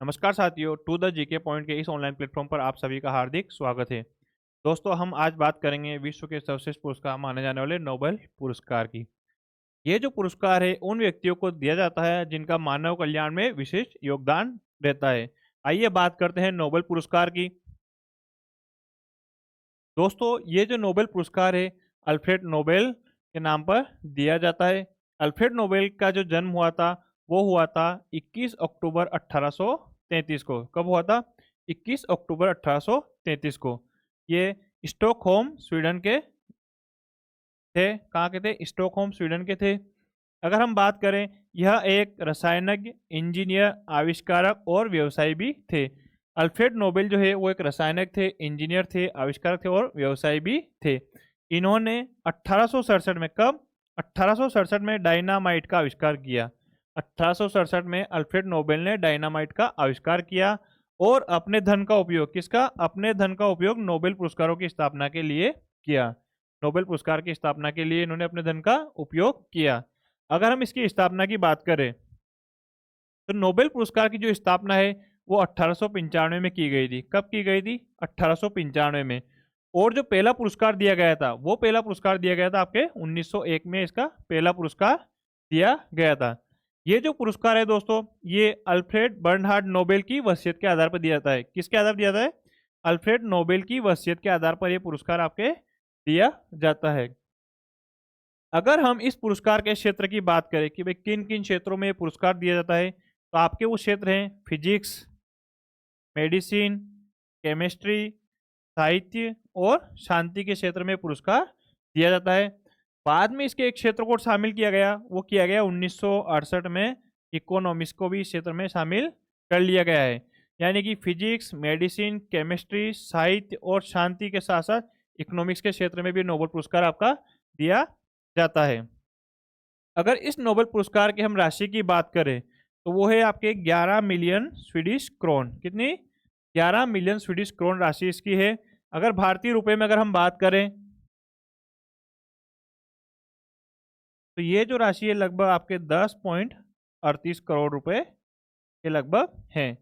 नमस्कार साथियों, to the GK point के इस ऑनलाइन प्लेटफॉर्म पर आप सभी का हार्दिक स्वागत है। दोस्तों, हम आज बात करेंगे विश्व के सर्वश्रेष्ठ पुरस्कार माने जाने वाले नोबेल पुरस्कार की। ये जो पुरस्कार है उन व्यक्तियों को दिया जाता है जिनका मानव कल्याण में विशेष योगदान रहता है। आइए बात करते हैं नोबेल पुरस्कार की। दोस्तों, ये जो नोबेल पुरस्कार है अल्फ्रेड नोबेल के नाम पर दिया जाता है। अल्फ्रेड नोबेल का जो जन्म हुआ था वो हुआ था 21 अक्टूबर 1833 को। कब हुआ था? 21 अक्टूबर 1833 को। ये स्टॉकहोम स्वीडन के थे। कहाँ के थे? स्टॉकहोम स्वीडन के थे। अगर हम बात करें, यह एक रसायनज्ञ, इंजीनियर, आविष्कारक और व्यवसायी भी थे। अल्फ्रेड नोबेल जो है वो एक रसायनज्ञ थे, इंजीनियर थे, आविष्कारक थे और व्यवसायी भी थे। इन्होंने 1867 में, कब? 1867 में डायनामाइट का आविष्कार किया। 1867 में अल्फ्रेड नोबेल ने डायनामाइट का आविष्कार किया और अपने धन का उपयोग, किसका? अपने धन का उपयोग नोबेल पुरस्कारों की स्थापना के लिए किया। नोबेल पुरस्कार की स्थापना के लिए इन्होंने अपने धन का उपयोग किया। अगर हम इसकी स्थापना की बात करें तो नोबेल पुरस्कार की जो स्थापना है वो 1895 में की गई थी। कब की गई थी? 1895 में। और जो पहला पुरस्कार दिया गया था वो पहला पुरस्कार दिया गया था आपके 1901 में। इसका पहला पुरस्कार दिया गया था। ये जो पुरस्कार है दोस्तों, ये अल्फ्रेड बर्नहार्ड नोबेल की वसीयत के आधार पर दिया जाता है। किसके आधार पर दिया जाता है? अल्फ्रेड नोबेल की वसीयत के आधार पर यह पुरस्कार आपके दिया जाता है। अगर हम इस पुरस्कार के क्षेत्र की बात करें कि भाई किन किन क्षेत्रों में ये पुरस्कार दिया जाता है, तो आपके वो क्षेत्र हैं फिजिक्स, मेडिसिन, केमिस्ट्री, साहित्य और शांति के क्षेत्र में पुरस्कार दिया जाता है। बाद में इसके एक क्षेत्र को शामिल किया गया, वो किया गया 1968 में। इकोनॉमिक्स को भी इस क्षेत्र में शामिल कर लिया गया है। यानी कि फिजिक्स, मेडिसिन, केमिस्ट्री, साहित्य और शांति के साथ साथ इकोनॉमिक्स के क्षेत्र में भी नोबेल पुरस्कार आपका दिया जाता है। अगर इस नोबेल पुरस्कार की हम राशि की बात करें तो वो है आपके 11 मिलियन स्वीडिश क्रोन। कितनी? 11 मिलियन स्वीडिश क्रोन राशि इसकी है। अगर भारतीय रुपए में अगर हम बात करें तो ये जो राशि है लगभग आपके 10.38 करोड़ रुपए के लगभग है।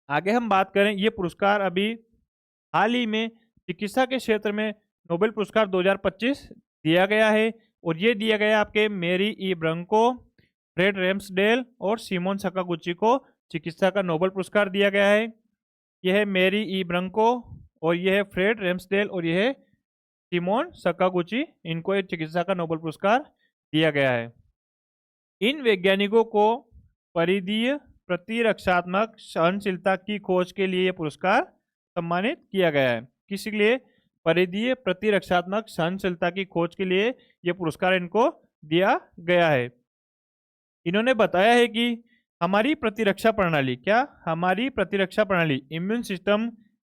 आगे हम बात करें, ये पुरस्कार अभी हाल ही में चिकित्सा के क्षेत्र में नोबेल पुरस्कार 2025 दिया गया है। और ये दिया गया आपके मेरी ई ब्रंको, फ्रेड रेम्सडेल और सिमोन सकागुची को चिकित्सा का नोबेल पुरस्कार दिया गया है। यह है मेरी ई ब्रंको और यह है फ्रेड रेम्सडेल और यह है सिमोन सकागुची। इनको एक चिकित्सा का नोबेल पुरस्कार दिया गया है। इन वैज्ञानिकों को परिधीय प्रतिरक्षात्मक सहनशीलता की खोज के लिए यह पुरस्कार सम्मानित किया गया है। किस लिए? परिधीय प्रतिरक्षात्मक सहनशीलता की खोज के लिए यह पुरस्कार इनको दिया गया है। इन्होंने बताया है कि हमारी प्रतिरक्षा प्रणाली, क्या? हमारी प्रतिरक्षा प्रणाली, इम्यून सिस्टम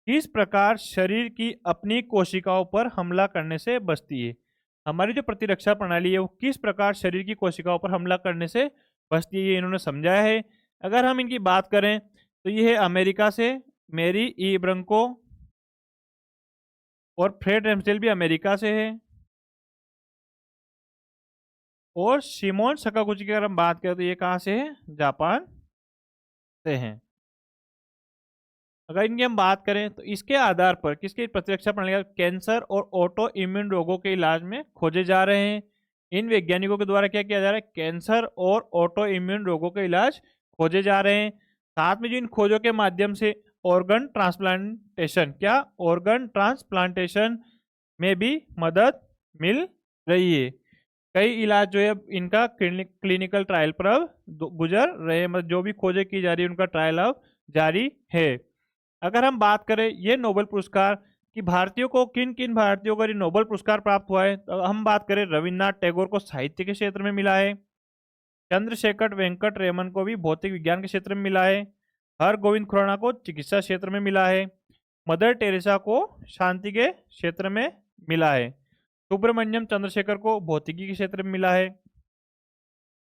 किस प्रकार शरीर की अपनी कोशिकाओं पर हमला करने से बचती है। हमारी जो प्रतिरक्षा प्रणाली है वो किस प्रकार शरीर की कोशिकाओं पर हमला करने से बचती है, ये इन्होंने समझाया है। अगर हम इनकी बात करें तो ये है अमेरिका से मेरी ई ब्रंको और फ्रेड रेम्सडेल भी अमेरिका से है। और सिमोन सकागुची की अगर हम बात करें तो ये कहाँ से है? जापान से हैं। अगर इनकी हम बात करें तो इसके आधार पर किसकी प्रतिरक्षा प्रणाली? कैंसर और ऑटो इम्यून रोगों के इलाज में खोजे जा रहे हैं। इन वैज्ञानिकों के द्वारा क्या किया जा रहा है? कैंसर और ऑटो इम्यून रोगों के इलाज खोजे जा रहे हैं। साथ में जो इन खोजों के माध्यम से ऑर्गन ट्रांसप्लांटेशन, क्या? ऑर्गन ट्रांसप्लांटेशन में भी मदद मिल रही है। कई इलाज जो है इनका क्लिनिकल ट्रायल पर अब गुजर रहे हैं, मतलब जो भी खोजें की जा रही है उनका ट्रायल अब जारी है। अगर हम बात करें ये नोबेल पुरस्कार कि भारतीयों को, किन किन भारतीयों को ये नोबेल पुरस्कार प्राप्त हुआ है, तो हम बात करें रविन्द्रनाथ टैगोर को साहित्य के क्षेत्र में मिला है। चंद्रशेखर वेंकट रेमन को भी भौतिक विज्ञान के क्षेत्र में मिला है। हरगोविंद खुराना को चिकित्सा क्षेत्र में मिला है। मदर टेरेसा को शांति के क्षेत्र में मिला है। सुब्रमण्यम चंद्रशेखर को भौतिकी के क्षेत्र में मिला है।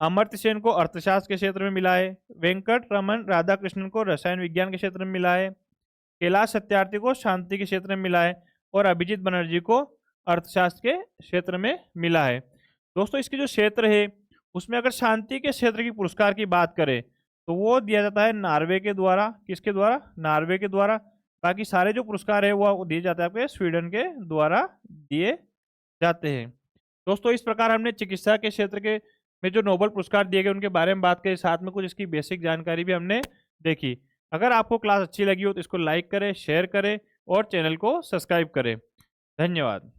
अमर्त्य सेन को अर्थशास्त्र के क्षेत्र में मिला है। वेंकट रमन राधाकृष्णन को रसायन विज्ञान के क्षेत्र में मिला है। कैलाश सत्यार्थी को शांति के क्षेत्र में मिला है और अभिजीत बनर्जी को अर्थशास्त्र के क्षेत्र में मिला है। दोस्तों, इसके जो क्षेत्र है उसमें अगर शांति के क्षेत्र की पुरस्कार की बात करें तो वो दिया जाता है नॉर्वे के द्वारा। किसके द्वारा? नॉर्वे के द्वारा। बाकी सारे जो पुरस्कार है वो दिए जाते हैं आपके स्वीडन के द्वारा दिए जाते हैं। दोस्तों इस प्रकार हमने चिकित्सा के क्षेत्र के में जो नोबेल पुरस्कार दिए गए उनके बारे में बात करी, साथ में कुछ इसकी बेसिक जानकारी भी हमने देखी। अगर आपको क्लास अच्छी लगी हो तो इसको लाइक करें, शेयर करें और चैनल को सब्सक्राइब करें। धन्यवाद।